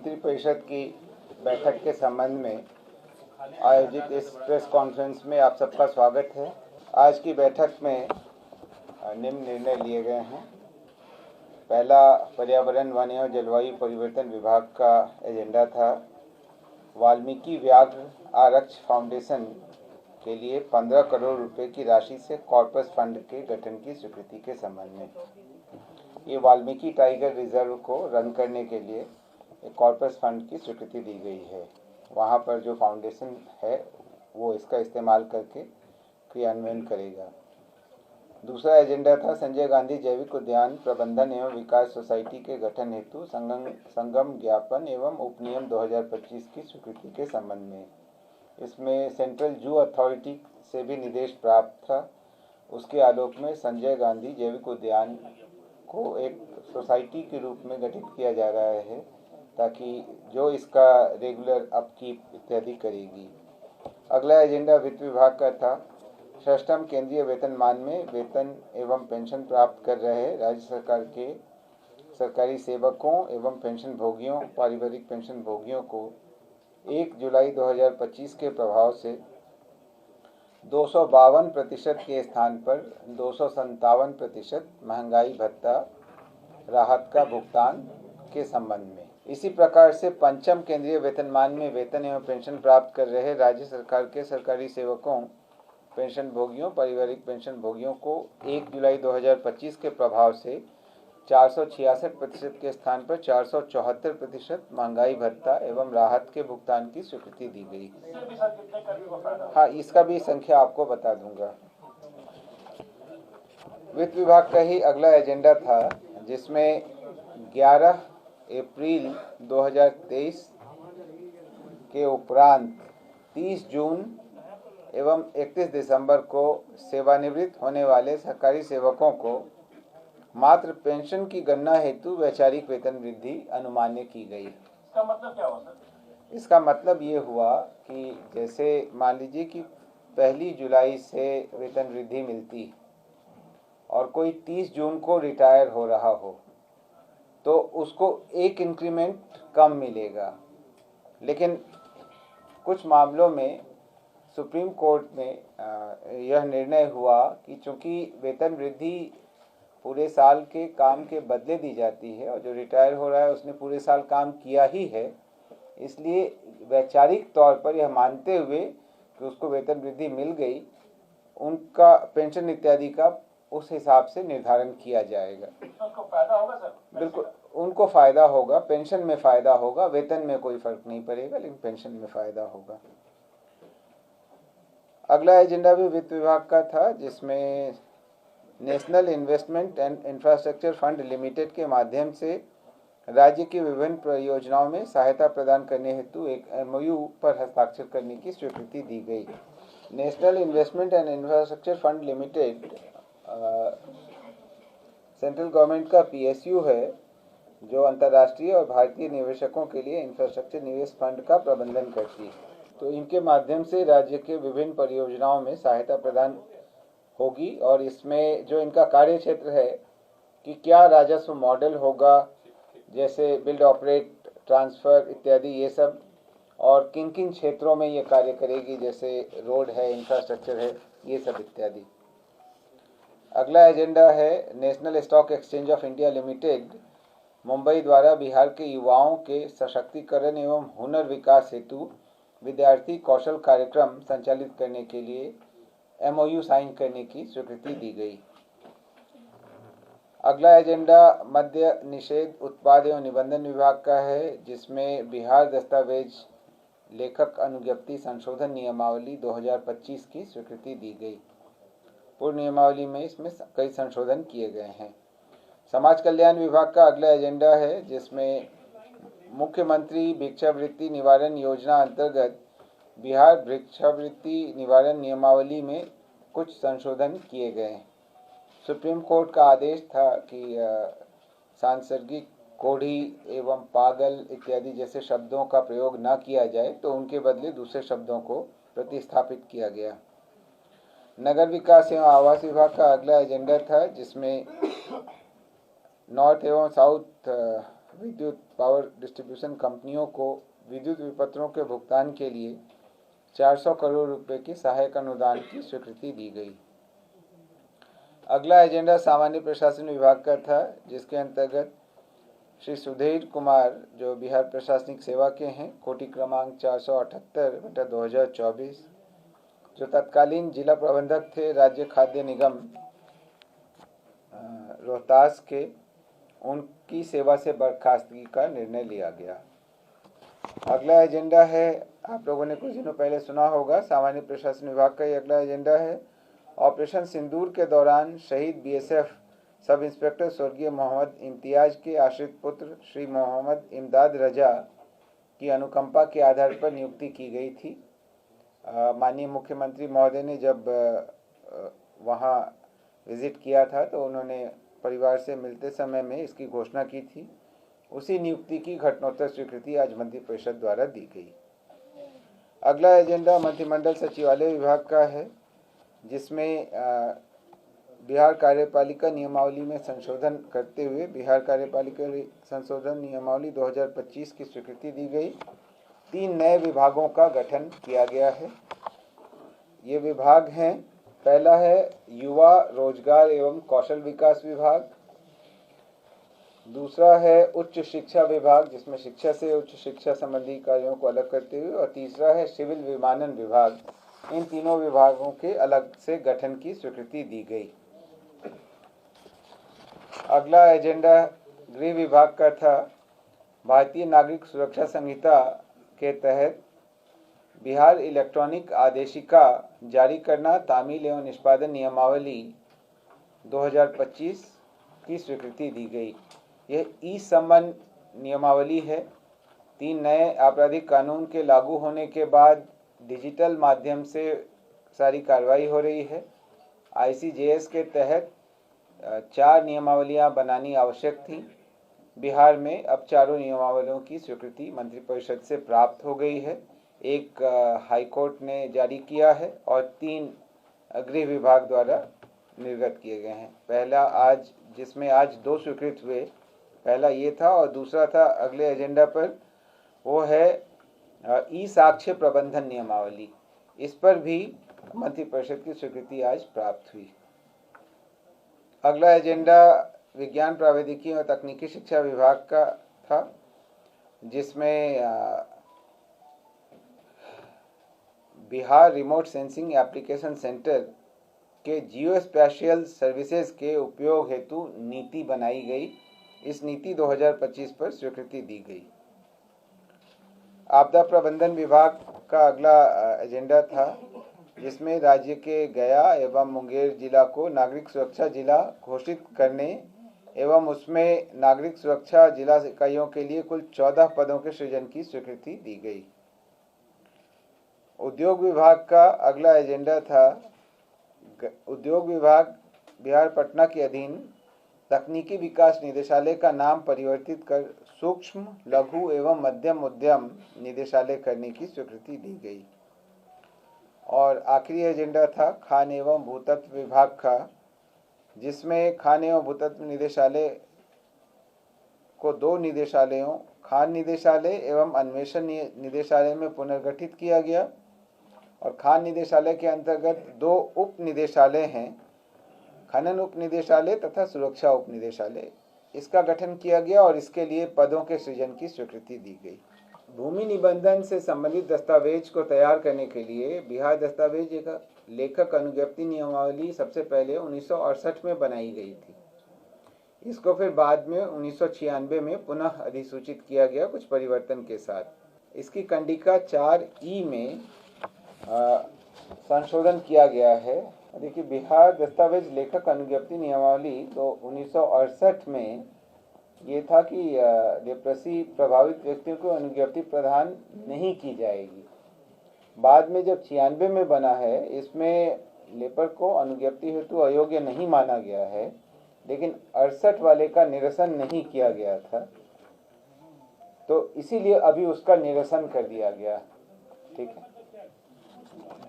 मंत्रिपरिषद की बैठक के संबंध में आयोजित इस प्रेस कॉन्फ्रेंस में आप सबका स्वागत है। आज की बैठक में निम्न निर्णय लिए गए हैं। पहला, पर्यावरण, वन एवं जलवायु परिवर्तन विभाग का एजेंडा था वाल्मीकि व्याघ्र आरक्ष फाउंडेशन के लिए 15 करोड़ रुपए की राशि से कॉर्पस फंड के गठन की स्वीकृति के संबंध में। ये वाल्मीकि टाइगर रिजर्व को रन करने के लिए एक कॉर्पस फंड की स्वीकृति दी गई है। वहाँ पर जो फाउंडेशन है वो इसका इस्तेमाल करके क्रियान्वयन करेगा। दूसरा एजेंडा था संजय गांधी जैविक उद्यान प्रबंधन एवं विकास सोसाइटी के गठन हेतु संगम ज्ञापन एवं उपनियम 2025 की स्वीकृति के संबंध में। इसमें सेंट्रल जू अथॉरिटी से भी निर्देश प्राप्त था। उसके आलोक में संजय गांधी जैविक उद्यान को एक सोसाइटी के रूप में गठित किया जा रहा है ताकि जो इसका रेगुलर अपकीप इत्यादि करेगी। अगला एजेंडा वित्त विभाग का था। षष्ठम केंद्रीय वेतनमान में वेतन एवं पेंशन प्राप्त कर रहे राज्य सरकार के सरकारी सेवकों एवं पेंशन भोगियों, पारिवारिक पेंशन भोगियों को 1 जुलाई 2025 के प्रभाव से 252% के स्थान पर 257% महंगाई भत्ता राहत का भुगतान के संबंध में। इसी प्रकार से पंचम केंद्रीय वेतनमान में वेतन एवं पेंशन प्राप्त कर रहे राज्य सरकार के सरकारी सेवकों, पेंशन भोगियों, पारिवारिक पेंशन भोगियों को 1 जुलाई 2025 के प्रभाव से 466% के स्थान पर 474% महंगाई भत्ता एवं राहत के भुगतान की स्वीकृति दी गई। हाँ, इसका भी संख्या आपको बता दूंगा। वित्त विभाग का ही अगला एजेंडा था जिसमें 11 अप्रैल 2023 के उपरांत 30 जून एवं 31 दिसंबर को सेवानिवृत्त होने वाले सरकारी सेवकों को मात्र पेंशन की गणना हेतु वैचारिक वेतन वृद्धि अनुमान्य की गई। इसका मतलब क्या हुआ सर? इसका मतलब ये हुआ कि जैसे मान लीजिए कि 1 जुलाई से वेतन वृद्धि मिलती और कोई 30 जून को रिटायर हो रहा हो तो उसको एक इंक्रीमेंट कम मिलेगा। लेकिन कुछ मामलों में सुप्रीम कोर्ट में यह निर्णय हुआ कि चूंकि वेतन वृद्धि पूरे साल के काम के बदले दी जाती है और जो रिटायर हो रहा है उसने पूरे साल काम किया ही है, इसलिए वैचारिक तौर पर यह मानते हुए कि उसको वेतन वृद्धि मिल गई, उनका पेंशन इत्यादि का उस हिसाब से निर्धारण किया जाएगा। उनको फायदा होगा सर? बिल्कुल, उनको फायदा होगा, पेंशन में फायदा होगा, वेतन में कोई फर्क नहीं पड़ेगा लेकिन पेंशन में फायदा होगा। अगला एजेंडा भी वित्त विभाग का था जिसमें national investment and infrastructure fund limited के माध्यम से राज्य की विभिन्न परियोजनाओं में सहायता प्रदान करने हेतु एक MOU पर हस्ताक्षर करने की स्वीकृति दी गई। National investment and infrastructure fund limited central government का PSU है जो अंतर्राष्ट्रीय और भारतीय निवेशकों के लिए इंफ्रास्ट्रक्चर निवेश फंड का प्रबंधन करती है। तो इनके माध्यम से राज्य के विभिन्न परियोजनाओं में सहायता प्रदान होगी और इसमें जो इनका कार्य क्षेत्र है कि क्या राजस्व मॉडल होगा, जैसे बिल्ड ऑपरेट ट्रांसफ़र इत्यादि ये सब, और किन किन क्षेत्रों में ये कार्य करेगी, जैसे रोड है, इंफ्रास्ट्रक्चर है, ये सब इत्यादि। अगला एजेंडा है national stock exchange of India limited Mumbai द्वारा बिहार के युवाओं के सशक्तिकरण एवं हुनर विकास हेतु विद्यार्थी कौशल कार्यक्रम संचालित करने के लिए MOU साइन करने की स्वीकृति दी गई। अगला एजेंडा मद्य निषेध उत्पाद एवं निबंधन विभाग का है जिसमें बिहार दस्तावेज लेखक अनुज्ञप्ति संशोधन नियमावली 2025 की स्वीकृति दी गई। पूर्व नियमावली में इसमें कई संशोधन किए गए हैं। समाज कल्याण विभाग का अगला एजेंडा है जिसमें मुख्यमंत्री भिक्षावृत्ति निवारण योजना अंतर्गत बिहार भिक्षावृत्ति निवारण नियमावली में कुछ संशोधन किए गए। सुप्रीम कोर्ट का आदेश था कि सांसर्गिक, कोढ़ी एवं पागल इत्यादि जैसे शब्दों का प्रयोग न किया जाए, तो उनके बदले दूसरे शब्दों को प्रतिस्थापित किया गया। नगर विकास एवं आवास विभाग का अगला एजेंडा था जिसमें नॉर्थ एवं साउथ विद्युत पावर डिस्ट्रीब्यूशन कंपनियों को विद्युत विपत्रों के भुगतान के लिए 400 करोड़ रुपए की सहायक अनुदान की स्वीकृति दी गई। अगला एजेंडा सामान्य प्रशासन विभाग का था, जिसके अंतर्गत श्री सुधीर कुमार जो बिहार प्रशासनिक सेवा के हैं, कोटि क्रमांक 478/2024, जो तत्कालीन जिला प्रबंधक थे राज्य खाद्य निगम रोहतास के, उनकी सेवा से बर्खास्तगी का निर्णय लिया गया। अगला एजेंडा है, आप लोगों ने कुछ दिनों पहले सुना होगा, सामान्य प्रशासन विभाग का ही अगला एजेंडा है। ऑपरेशन सिंदूर के दौरान शहीद बीएसएफ सब इंस्पेक्टर स्वर्गीय मोहम्मद इम्तियाज के आश्रित पुत्र श्री मोहम्मद इमदाद रजा की अनुकंपा के आधार पर नियुक्ति की गई थी। माननीय मुख्यमंत्री महोदय ने जब वहां विजिट किया था तो उन्होंने परिवार से मिलते समय में इसकी घोषणा की थी। उसी नियुक्ति की घटनोत्तर स्वीकृति आज मंत्रिपरिषद द्वारा दी गई। अगला एजेंडा मंत्रिमंडल सचिवालय विभाग का है, जिसमें बिहार कार्यपालिका नियमावली में संशोधन करते हुए बिहार कार्यपालिका संशोधन नियमावली 2025 की स्वीकृति दी गई। 3 नए विभागों का गठन किया गया है। ये विभाग हैं, पहला है युवा रोजगार एवं कौशल विकास विभाग, दूसरा है उच्च शिक्षा विभाग जिसमें शिक्षा से उच्च शिक्षा संबंधी कार्यों को अलग करते हुए, और तीसरा है सिविल विमानन विभाग। इन तीनों विभागों के अलग से गठन की स्वीकृति दी गई। अगला एजेंडा गृह विभाग का था। भारतीय नागरिक सुरक्षा संहिता के तहत बिहार इलेक्ट्रॉनिक आदेशिका जारी करना, तामील एवं निष्पादन नियमावली 2025 की स्वीकृति दी गई। यह ई सम्मन नियमावली है। 3 नए आपराधिक कानून के लागू होने के बाद डिजिटल माध्यम से सारी कार्रवाई हो रही है। ICJS के तहत 4 नियमावलियां बनानी आवश्यक थी। बिहार में अब चारों नियमावलियों की स्वीकृति मंत्रिपरिषद से प्राप्त हो गई है। एक हाईकोर्ट ने जारी किया है और 3 गृह विभाग द्वारा निर्गत किए गए हैं। पहला आज, जिसमें आज 2 स्वीकृत हुए, पहला ये था और दूसरा था अगले एजेंडा पर, वो है ई साक्ष्य प्रबंधन नियमावली। इस पर भी मंत्रिपरिषद की स्वीकृति आज प्राप्त हुई। अगला एजेंडा विज्ञान प्रौद्योगिकी और तकनीकी शिक्षा विभाग का था, जिसमें Bihar remote sensing application centre के जियो स्पेशियल सर्विसेज के उपयोग हेतु नीति बनाई गई। इस नीति 2025 पर स्वीकृति दी गई। आपदा प्रबंधन विभाग का अगला एजेंडा था, जिसमें राज्य के गया एवं मुंगेर जिला को नागरिक सुरक्षा जिला घोषित करने एवं उसमें नागरिक सुरक्षा जिला इकाइयों के लिए कुल 14 पदों के सृजन की स्वीकृति दी गई। उद्योग विभाग का अगला एजेंडा था, उद्योग विभाग बिहार पटना के अधीन तकनीकी विकास निदेशालय का नाम परिवर्तित कर सूक्ष्म लघु एवं मध्यम उद्यम निदेशालय करने की स्वीकृति दी गई। और आखिरी एजेंडा था खान एवं भूतत्व विभाग का, जिसमें खान एवं भूतत्व निदेशालय को 2 निदेशालयों, खान निदेशालय एवं अन्वेषण निदेशालय में पुनर्गठित किया गया। और खान निदेशालय के अंतर्गत 2 उप निदेशालय हैं, खनन उप निदेशालय तथा सुरक्षा उप निदेशालय। इसका गठन किया गया और इसके लिए पदों के सृजन की स्वीकृति दी गई। भूमि निबंधन से संबंधित दस्तावेज को तैयार करने के लिए बिहार दस्तावेज लेखक अनुज्ञप्ति नियमावली सबसे पहले 1968 में बनाई गई थी। इसको फिर बाद में 1996 में पुनः अधिसूचित किया गया कुछ परिवर्तन के साथ। इसकी कंडिका 4E में संशोधन किया गया है। देखिए, बिहार दस्तावेज लेखक अनुज्ञप्ति नियमावली तो 1968 में ये था कि लेप्रोसी प्रभावित व्यक्तियों को अनुज्ञप्ति प्रदान नहीं की जाएगी। बाद में जब 96 में बना है, इसमें लेपर को अनुज्ञप्ति हेतु अयोग्य नहीं माना गया है, लेकिन 68 वाले का निरसन नहीं किया गया था, तो इसीलिए अभी उसका निरसन कर दिया गया। ठीक है,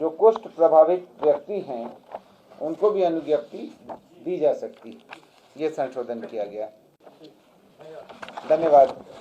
जो कुष्ठ प्रभावित व्यक्ति हैं उनको भी अनुज्ञप्ति दी जा सकती, ये संशोधन किया गया। धन्यवाद।